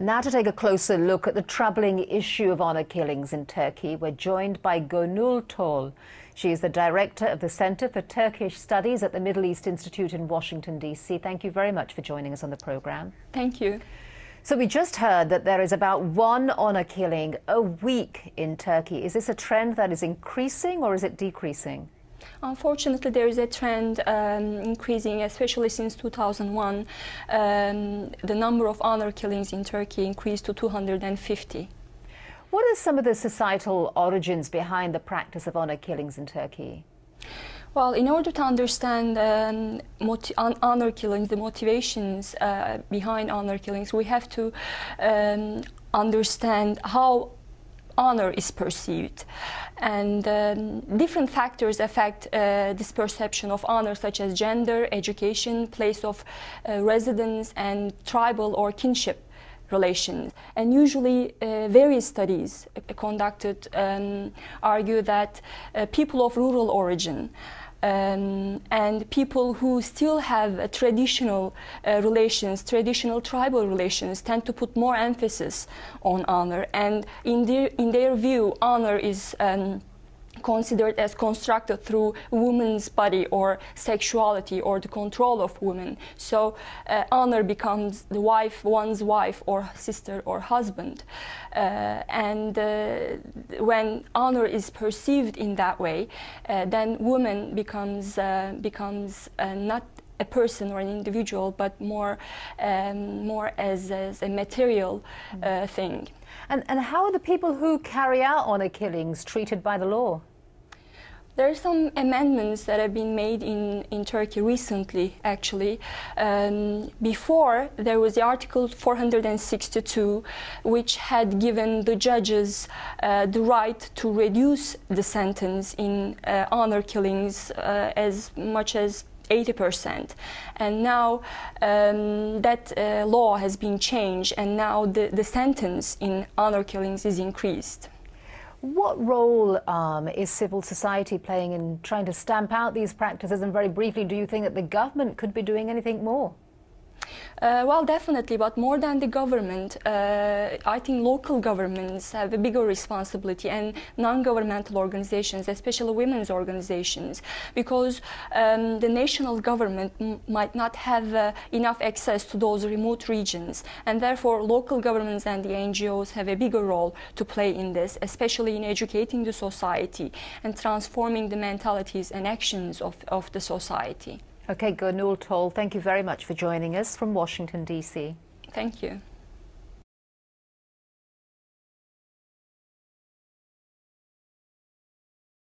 Now to take a closer look at the troubling issue of honour killings in Turkey, we're joined by Gönül Tol. She is the director of the Center for Turkish Studies at the Middle East Institute in Washington, D.C. Thank you very much for joining us on the programme. Thank you. So we just heard that there is about one honour killing a week in Turkey. Is this a trend that is increasing or is it decreasing? Unfortunately, there is a trend increasing, especially since 2001. The number of honor killings in Turkey increased to 250. What are some of the societal origins behind the practice of honor killings in Turkey? Well, in order to understand honor killings, the motivations behind honor killings, we have to understand how honor is perceived, and different factors affect this perception of honor, such as gender, education, place of residence, and tribal or kinship relations. And usually various studies conducted argue that people of rural origin and people who still have traditional relations, traditional tribal relations, tend to put more emphasis on honor. And in their view, honor is considered as constructed through woman's body or sexuality or the control of women. So honor becomes the wife, one's wife or sister or husband. When honor is perceived in that way, then woman becomes not a person or an individual, but more as a material thing. And how are the people who carry out honor killings treated by the law? There are some amendments that have been made in Turkey recently, actually. Before, there was the Article 462, which had given the judges the right to reduce the sentence in honor killings as much as 80%. And now that law has been changed, and now the sentence in honor killings is increased. What role is civil society playing in trying to stamp out these practices? And very briefly, do you think that the government could be doing anything more? Well, definitely, but more than the government, I think local governments have a bigger responsibility, and non-governmental organizations, especially women's organizations, because the national government might not have enough access to those remote regions, and therefore local governments and the NGOs have a bigger role to play in this, especially in educating the society and transforming the mentalities and actions of the society. Okay, Gönül Tol, thank you very much for joining us from Washington, D.C. Thank you.